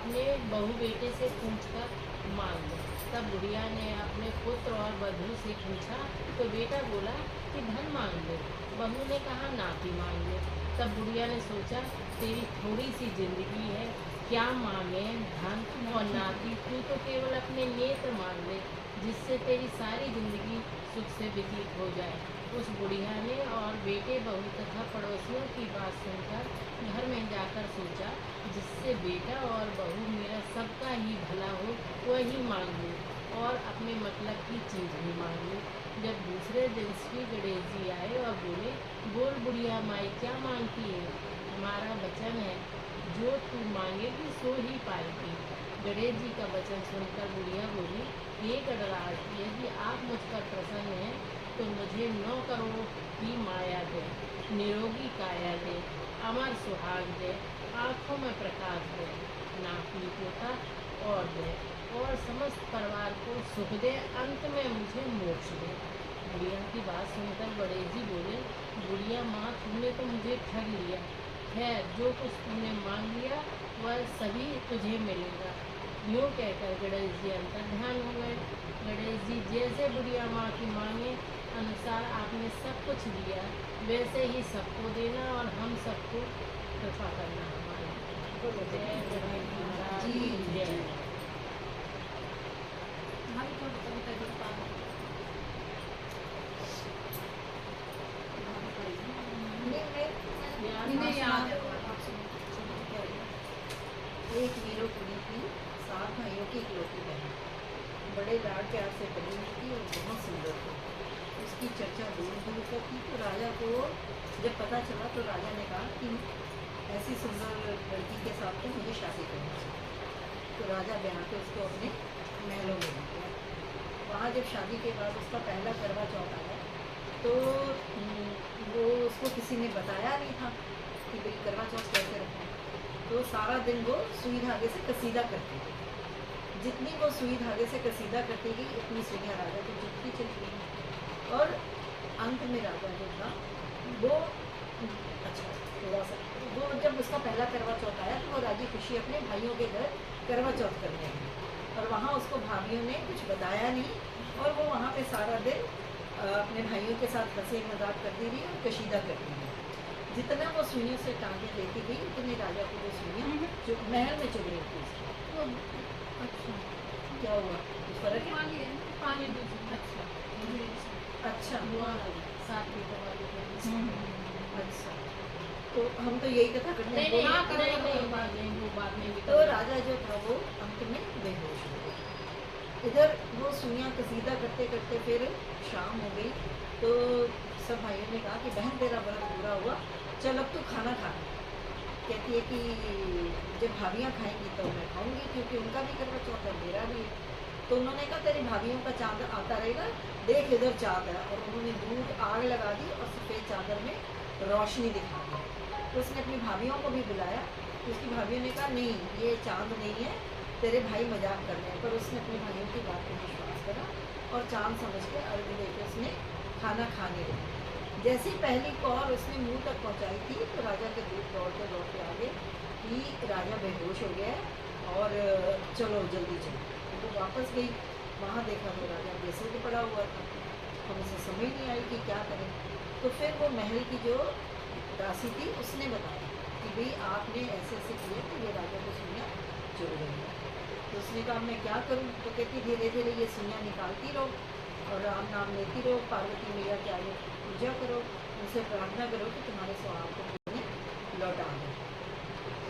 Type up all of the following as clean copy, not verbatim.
अपने बहू बेटे से पूछकर मांग लो। तब बुढ़िया ने अपने पुत्र और बधू से पूछा तो बेटा बोला कि धन मांग लो। बहू ने कहा नाती मांग लो। तब बुढ़िया ने सोचा तेरी थोड़ी सी जिंदगी है, क्या मांगे धन और नाती, तू तो केवल अपने नेत्र मांग ले जिससे तेरी सारी जिंदगी सुख से व्यतीत हो जाए। उस बुढ़िया ने और बेटे बहू तथा पड़ोसियों की बात सुनकर घर में जाकर सोचा जिससे बेटा और बहू मेरा सबका ही भला हो वही मांग लूँ और अपने मतलब की चीज़ भी मांग लूँ। जब दूसरे दिन श्री गणेश जी आए और बोले बोल बुढ़िया माई क्या मांगती है, हमारा वचन है जो तू मांगेगी सो ही पाएगी। गणेश जी का वचन सुनकर बुढ़िया बोली हे गणराज, यदि आप मुझ पर प्रसन्न हैं तो मुझे 9 करोड़ की माया दे, निरोगी काया दे, अमर सुहाग दे, आँखों में प्रकाश दे, नाती पोता और दे और समस्त परिवार को सुख दे, अंत में मुझे मोक्ष दे। बुढ़िया की बात सुनकर गणेश जी बोले बुढ़िया माँ, तुमने तो मुझे ठग लिया। खैर जो कुछ तुमने मांग लिया वह सभी तुझे मिलेगा। यूँ कहकर गणेश जी अंतर्ध्यान हो गए। गणेश जी जैसे बुढ़िया माँ की मांगे अनुसार आपने सब कुछ दिया, वैसे ही सबको देना और हम सबको कृपा करना हमारी। जय गणेश महाराज की जय। इन्हें याद है। एक वीरो कुड़ी थी, 7 भाइयों की इकलौती बहन, बड़े लाड प्यार से पली हुई थी और बहुत सुंदर थी। उसकी चर्चा दूर दूर तक थी। तो राजा को जब पता चला तो राजा ने कहा कि ऐसी सुंदर लड़की के साथ तो मुझे शादी करनी चाहिए। तो राजा ब्याह के उसको अपने महलों में ले गया। वहाँ जब शादी के बाद उसका पहला करवा चौथ आया तो वो उसको किसी ने बताया नहीं था कि भाई करवा चौथ कैसे रखना है। तो सारा दिन वो सुई धागे से कसीदा करती थी। जितनी वो सुई धागे से कसीदा करती गई उतनी सुइयाँ राजा को जुटती चली गई। और अंत में राजा जो था वो थोड़ा सा वो जब उसका पहला करवा चौथ आया तो वो राजी खुशी अपने भाइयों के घर करवा चौथ करने गई। और वहाँ उसको भाभियों ने कुछ बताया नहीं और वो वहाँ पे सारा दिन अपने भाइयों के साथ हंसी मजाक करती रही और कशीदा करती रही। जितना वो सुइयों से टांगे लेती गई उतने राजा को वो सुइयाँ जो महल में चुभ रही थी। तो अच्छा क्या हुआ, कुछ फर्क है? पानी अच्छा अच्छा साथ में अच्छा, तो हम तो यही कथा करते हैं। वो बात नहीं। तो राजा जो था वो अंत में बेहोश हो गया। इधर वो सुइयाँ कसीदा करते करते फिर शाम हो गई। तो सब भाइयों ने कहा कि बहन तेरा व्रत पूरा हुआ, चल अब तू खाना खा। कहती है कि जब भाभियाँ खाएंगी तो मैं खाऊंगी क्योंकि उनका भी करवा चौथ है मेरा भी है। तो उन्होंने कहा तेरी भाभियों का चांद आता रहेगा, देख इधर चाँद है। और उन्होंने दूर आग लगा दी और सफ़ेद चादर में रोशनी दिखा दी। तो उसने अपनी भाभियों को भी बुलाया। तो उसकी भाभियों ने कहा नहीं ये चाँद नहीं है, तेरे भाई मजाक कर रहे हैं। पर उसने अपने भाइयों की बात पर विश्वास करा और चाँद समझ के अर्घ देकर उसने खाना खाने लगी। जैसी पहली कौर उसने मुंह तक पहुंचाई थी तो राजा के दूध दौड़ते आ गए कि राजा बेहोश हो गया है और चलो जल्दी चलो। तो वो वापस गई, वहाँ देखा तो राजा बेसुध पड़ा हुआ था। हम उसे समझ नहीं आई कि क्या करें। तो फिर वो महल की जो दासी थी उसने बताया कि भाई आपने ऐसे ऐसे किए तो ये राजा को सुइयाँ चुभ गई है। तो उसने कहा मैं क्या करूँ? तो कहती धीरे धीरे ये सुइयाँ निकालती रहो और राम नाम लेती रहो, पार्वती मैया के आगे पूजा करो, उनसे प्रार्थना करो कि तुम्हारे स्वभाव को पुण्य लौटा दो।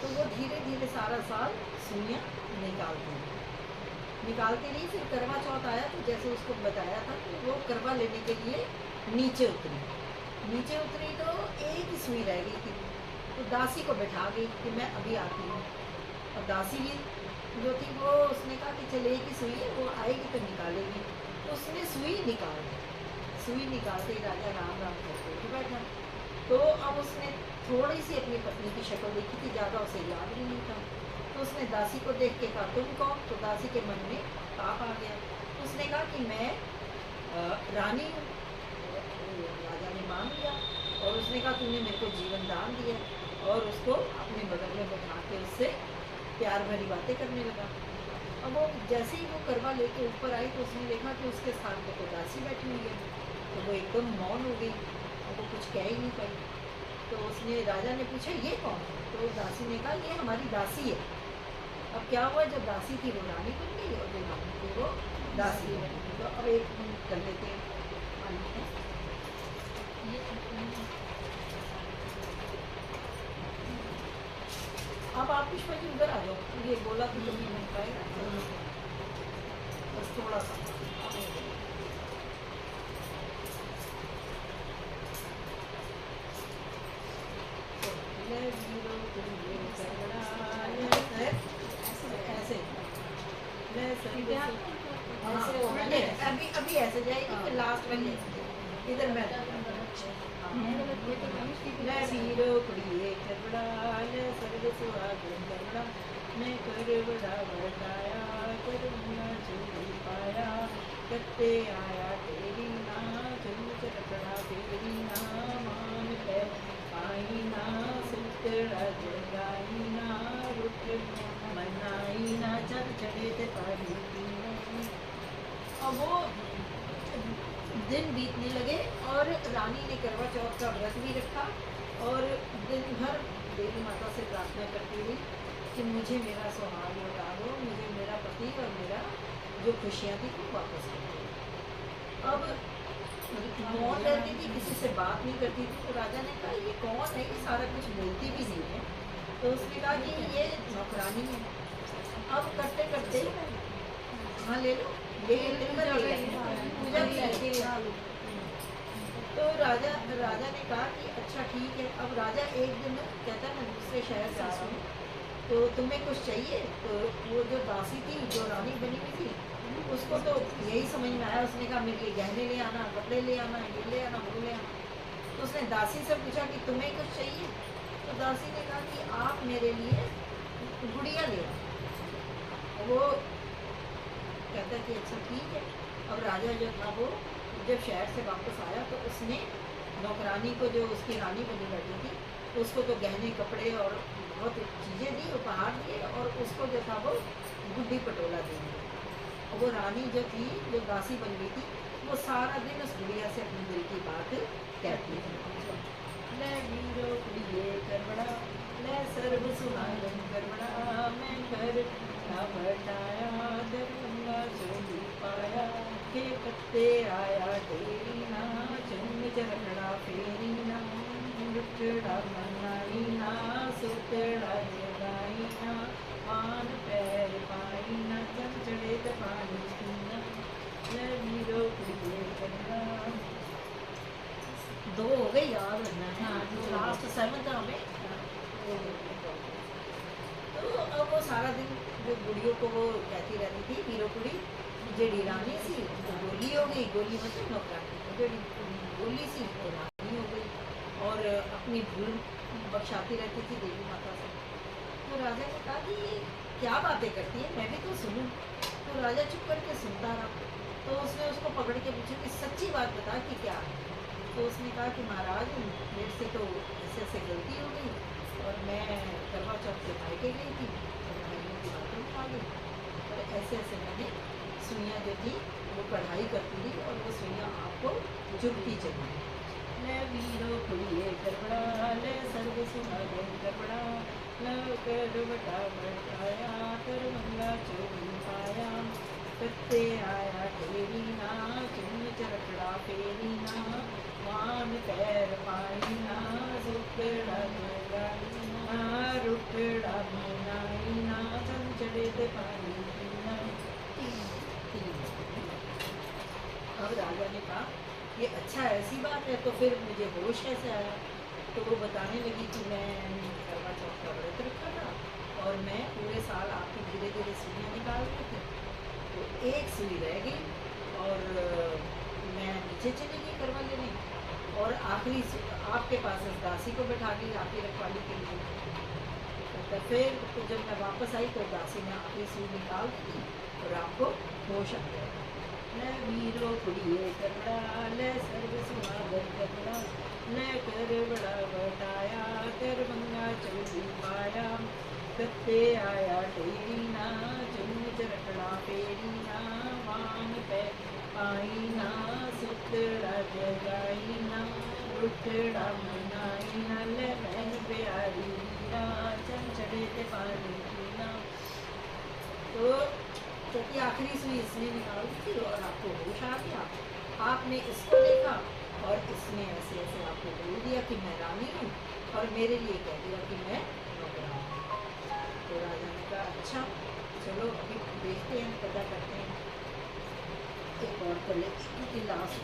तो वो धीरे धीरे सारा साल सुइयाँ निकालती रही। फिर करवा चौथ आया तो जैसे उसको बताया था कि वो करवा लेने के लिए नीचे उतरी तो एक ही सुई रह गई थी। तो दासी को बैठा गई कि मैं अभी आती हूँ। और दासी जो थी वो उसने कहा कि चले एक ही सुई है, वो आएगी तो निकालेगी। तो उसने सुई निकालते ही राजा राम राम करके उठ बैठा। तो अब उसने थोड़ी सी अपनी पत्नी की शक्ल देखी थी, ज़्यादा उसे याद भी नहीं था। तो उसने दासी को देख के कहा तुम कौन? तो दासी के मन में पाप आ गया। उसने कहा कि मैं रानी हूँ। राजा ने मान लिया और उसने कहा तूने मेरे को जीवन दान दिया और उसको अपने बगल में बैठा के उससे प्यार भरी बातें करने लगा। अब वो जैसे ही वो करवा लेके ऊपर आई तो उसने देखा कि उसके स्थान पे तो दासी बैठी हुई है। तो वो एकदम मौन हो गई, अब वो कुछ कह ही नहीं पाई। तो उसने राजा ने पूछा ये कौन है? तो दासी ने कहा ये हमारी दासी है। अब क्या हुआ, जब दासी थी वो रानी बन गई और जो रानी थी वो दासी बन गई। तो अब एक हम कर लेते हैं। ये अब आप पुष्पा जी उधर आ जाओ, ये बोला तो तुम नहीं बन पाएगा, बस थोड़ा सा आप इधर। ले वीरो तुम ये करना, ऐसे ले सभी ऐसे, अभी अभी ऐसे जाएगी, फिर लास्ट में इधर मैं ले वीरो कुड़िए करबड़ा, ले सर्व सुहागन करबड़ा, मैं करबड़ा बरताया, करबड़ा चुरी पाया, कत्ते आया तेरी ना, चुन चरकड़ा तेरी ना, मान पे पाई ना, सुतड़ा जगाई ना, रुक मनाई ना, चल चढ़े ते पानी पीना। अब वो दिन बीतने लगे और रानी ने करवा चौथ का व्रत भी रखा और दिन भर देवी माता से प्रार्थना करती हुई कि मुझे मेरा सुहाग लौटा दो, मुझे मेरा पति और मेरा जो खुशियाँ थी वो वापस कर दो। अब मौन रहती थी, किसी से बात नहीं करती थी। तो राजा ने कहा ये कौन है, ये सारा कुछ बोलती भी नहीं है। तो उसने कहा कि ये नौकरानी है। अब करते करते हाँ ले लो, ये पूजा भी है। तो राजा ने कहा कि अच्छा ठीक है। अब राजा एक दिन कहता मैं दूसरे शहर से आया हूँ, तो तुम्हें कुछ चाहिए? तो वो जो दासी थी, जो रानी बनी हुई थी, उसको तो यही समझ में आया। उसने कहा मेरे लिए गहने ले आना, कपड़े ले आना, ये ले आना, वो ले आना। तो उसने दासी से पूछा कि तुम्हें कुछ चाहिए? तो दासी ने कहा कि आप मेरे लिए गुड़िया ले आओ। वो कहता कि अच्छा ठीक है। अब राजा जो था वो जब शहर से वापस आया तो उसने नौकरानी को, जो उसकी रानी बनी बैठी थी, उसको तो गहने कपड़े और बहुत चीज़ें दी, उपहार दिए और उसको जो था वो गुड्डी पटोला दे दिया। और वो रानी जो थी, जो दासी बन गई थी, वो सारा दिन उस गुड़िया से अपने दिल की बात कहती थी। ले वीरो कुड़िए करबड़ा, ले सर्व सुहागन करबड़ा, मैं कर बटाया, दरगंगा चोली पाया, के पत्ते आया तेरी ना, चुन चरखड़ा फेरी ना, रुखड़ा मनाई ना, सुतड़ा जगाई ना, पान पैर पाई ना, चल चढ़े ते पानी पीना, ले वीरो कुड़िए करबड़ा। दो हो गए, याद रखना है। हाँ, लास्ट 7 में। तो अब वो सारा दिन जो गुड़ियों को वो कहती रहती थी, वीरो कुड़ी जेडी रानी सी तो गोली हो गई, गोली मतलब नौकरानी, जेडी गोली सी तो रानी हो गई और अपनी भूल बख्शाती रहती थी देवी माता से। तो राजा ने कहा कि ये क्या बातें करती है, मैं भी तो सुनूं। तो राजा चुप करके सुनता रहा। तो उसने उसको पकड़ के पूछा कि सच्ची बात बता कि क्या है। तो उसने कहा कि महाराज मेरे से तो ऐसे ऐसे गलती हो गई और मैं करवा चौथ के मायके गई थी और भाइयों की बातों में आ गई और ऐसे ऐसे मैंने सुइयाँ जो थी वो कढ़ाई करती थी और वो सुइयाँ आपको चुभती चली। ले वीरो कुड़िए करबड़ा, ले सर्व सुहागन करबड़ा, ले करबटा बटाया, दरगंगा चोली पाया, कत्ते आया तेरी ना, चुन चरखड़ा फेरी ना, मान पैर पाई ना, सुखड़ा जगाई ना, रुखड़ा मनाई ना, चल चढ़े ते पानी पीना। अब राजा ने कहा ये अच्छा ऐसी बात है, तो फिर मुझे होश कैसे आया? तो वो बताने लगी कि मैं करवा चौथ का व्रत रखा था और मैं पूरे साल आपकी धीरे धीरे सुइयाँ निकाल रही थी, तो एक सुई रह गई और मैं नीचे चली गई करवा लेने और आखिरी आपके पास उस दासी को बैठा ली आपकी रखवाली के लिए। तो फिर तो जब मैं वापस आई तो दासी ने आखिरी सुई निकाल दी और आपको होश आ गया। ले वीरो कुड़िए करबड़ा, ले सर्व सुहागन करबड़ा, लेकर बड़ा बताया कर मंगा चौकी पाया कत्ते आया टेरी ना चुन चरकड़ा पेरी ना मान पे आई ना सुतरा जगाई ना उठड़ा मनाई ना ले बहन प्यारी ना चल चढ़े ते पानी पीना। तो क्योंकि आखिरी सुई इसने निकाल दी थी और आपको होश आ गया, आपने इसको देखा और इसने ऐसे ऐसे आपको बोल दिया कि मैं रानी हूँ और मेरे लिए कह दिया कि मैं नौकरानी हूँ। तो राजा ने कहा अच्छा चलो अभी देखते हैं, पता करते हैं। एक और कर ले क्योंकि लास्ट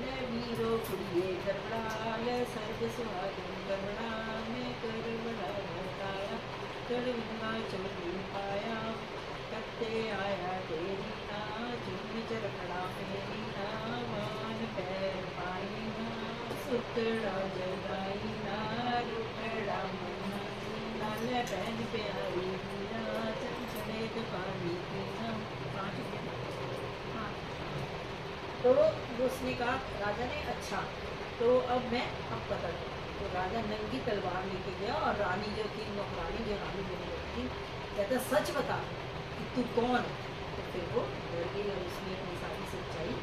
ले वीरो कुड़िए गरबड़ा ले सर्व सुहागन गरबड़ा मैं कर बड़ा बताया कड़ूंगा चोरी पाया कत्ते आया तेरी ना चुन चरखड़ा मेरी ना मान पैर पाई ना सुतड़ा जगाई ना रुकड़ा मनाई ना ले बहन प्यारी ना चंचले पानी पीना। हाँ तो उसने कहा राजा ने अच्छा तो अब मैं अब पता करूँ। तो राजा नंगी तलवार लेके गया और रानी जो थी नौकरानी जो रानी बनी हुई थी कहता सच बता कि तू कौन है। तो फिर वो डर गई और उसने अपनी सारी सच्चाई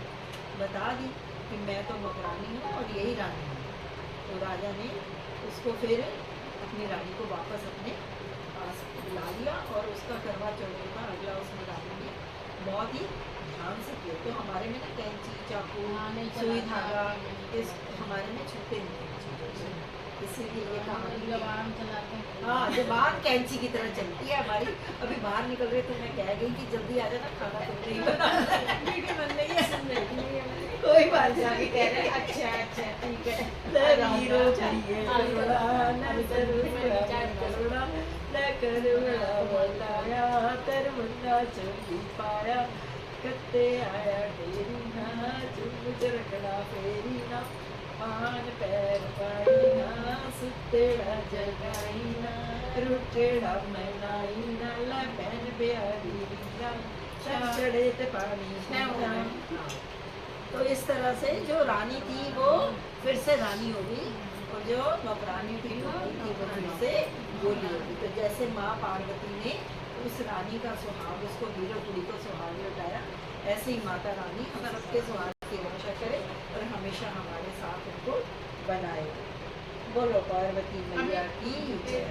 बता दी कि मैं तो नौकरानी हूँ और यही रानी हूँ। तो राजा ने उसको फिर अपनी रानी को वापस अपने पास बुला लिया और उसका करवा चौथ का अगला उसने रानी ने बहुत ही ध्यान से किया। तो हमारे में ना कैंची चाकू सुई धागा इस हमारे में छूटे नहीं हैं चीज़ों से, इसीलिए ये कहानी जबान चलाते हैं। हाँ जबान कैंची की तरह चलती है हमारी। अभी बाहर निकल रहे तो मैं कह गई कि जल्दी आ जाना खाना तो नहीं बना वीडियो बन रही है कोई बात नहीं आगे कह रहे हैं अच्छा अच्छा ठीक है। हीरो चाहिए करुणा न करुणा न करुणा बताया तर मुन्ना चोरी पाया कत्ते आया ढेरी ना चुप चरकड़ा फेरी ना पान पैर पाई ना सुतेड़ा जगाई ना रुटेड़ा मनाई ना ला बहन प्यारी ना चढ़े ते पानी पीना। तो इस तरह से जो रानी थी वो फिर से रानी हो गई और जो नौकरानी थी वो फिर से गोली हो गई। तो जैसे माँ पार्वती ने उस रानी का सुहाग उसको वीरो कुड़ी को सुहाग लौटाया ऐसे ही माता रानी हम सबके सुहाग की रक्षा करे और हमेशा हमारे साथ उनको बनाए। बोलो पार्वती मैया की जय।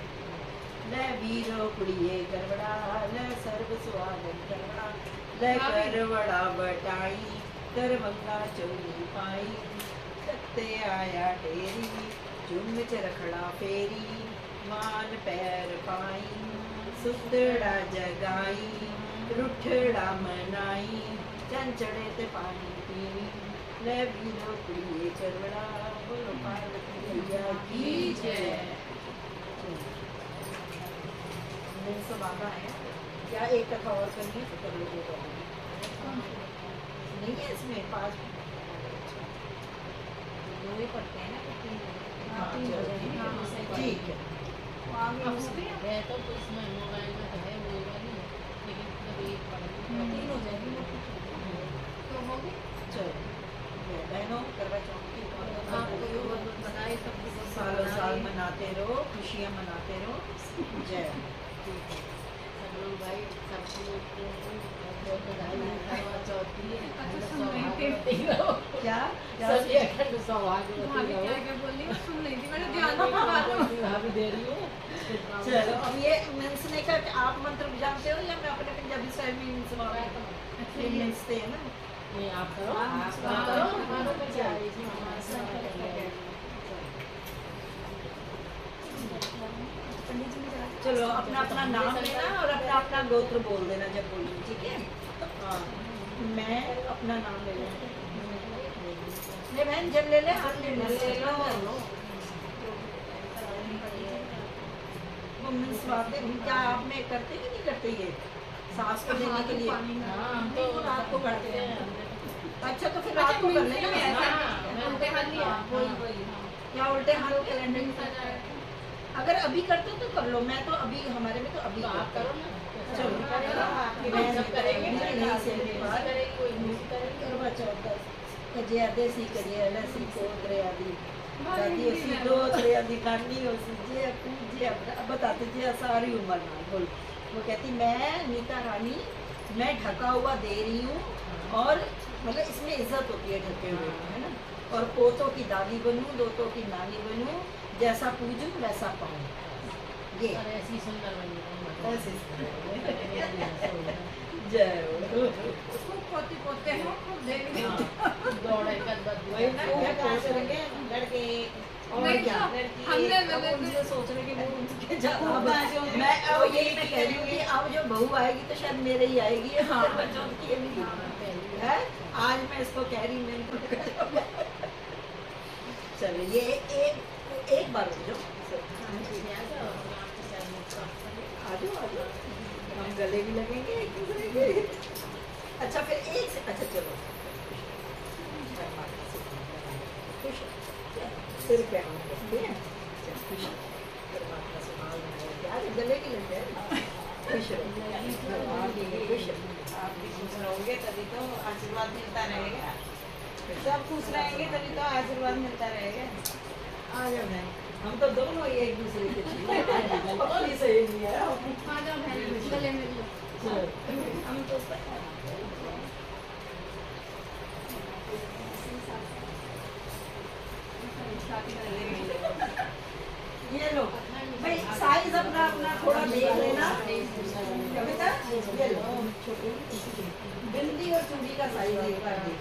ले वीरो कुड़िए गरबड़ा ले सर्व सुहागन गरबड़ा ले करवड़ा बटाई कर मंगा चोरी पाई कत्ते आया ढेरी झुम चरखड़ा फेरी मान पैर पाई सुतड़ा जगाई रुठड़ा मनाई चंचड़े ते पानी पीनी ले वीरो कुड़िए गरबड़ा। बोलो पार्वती मैया की जय। मेरे सब आना है क्या एक कथा और करनी है तो कर लो नहीं है इसमें 5 दो ही पढ़ते हैं ना तो 3 हाँ, तीन हो जाएंगे ठीक है। है तो इसमें मोबाइल में तो है वो वाली है, लेकिन कभी एक पढ़ ली। 3 हो जाएंगे तो होगी। चलो बहनों करवा चौथ की आप बताए सब कुछ सालों साल मनाते रहो खुशियाँ मनाते रहो जय। सब लोग भाई सबको करवा चौथी क्या सब अखंड सौभाग्यवती रहो। भाभी दे रही हूँ। चलो अब ये मिंसने का आप मंत्र जानते हो या मैं अपने पंजाबी स्टाइल में मिंस मिंसते हैं ना। नहीं आप करो, आप करो। चलो अपना अपना नाम लेना और अपना अपना गोत्र बोल देना जब बोलूँ ठीक है। हाँ मैं अपना नाम ले लूँ ले बहन जब ले ले हम ले लो वो मिंस बातें क्या आप में करते कि नहीं करते ये सास को देने के लिए। हाँ, तो रात को करते हैं। अच्छा तो फिर रात को कर लेना क्या उल्टे हाथ कैलेंडर अगर अभी करते हो तो कर लो। मैं तो अभी हमारे में तो अभी तो आप करो ना। चलो आपकी बहन सब करेंगे नहीं से करेगी कोई नहीं करेगी। करवा चौथ कजिया देसी कजिया लसी कोतरे आदि दादी उसी दो थोड़ी आदि नानी उसी जे अपू जे अब बताते जे सारी उम्र ना बोल। वो कहती मैं नीता रानी मैं ढका हुआ दे रही हूँ और मतलब इसमें इज्जत होती है ढके हुए में, है ना। और पोतों की दादी बनूं दोतों की नानी बनूं जैसा पूजूं वैसा पाऊं। ये और ऐसी सुंदर बनी ऐसे जय हो। खूब पोते पोते हो खूब देवी दौड़े कदम वही ना क्या कर करेंगे लड़के और नहीं क्या तो लड़की हमने अब मतलब उनसे सोच रहे कि वो उनके ज्यादा मैं अब यही मैं कह रही हूँ कि अब जो बहू आएगी तो शायद मेरे ही आएगी। हाँ बच्चों की ये भी है। आज मैं इसको कह रही मैं इनको चलो ये एक बार रुक जाओ आ जाओ हम गले भी लगेंगे एक दूसरे के। अच्छा फिर एक से अच्छा चलो खुश हो। सिर पे हम करते हैं खुश हो। परमात्मा से मांग रहे हैं यार गले की लग जाए खुश रहो खुश रहो। आप भी खुश रहोगे तभी तो आशीर्वाद मिलता रहेगा। सब खुश रहेंगे तभी तो आशीर्वाद मिलता रहेगा। आ जाओ मैं हम तो दोनों ही एक दूसरे के अपनी सहेली है आ जाओ बहन गले मिल लो। हम तो ये लो भाई साइज अपना अपना थोड़ा देख लेना कविता ये लो बिंदी और चूड़ी का साइज एक बार देख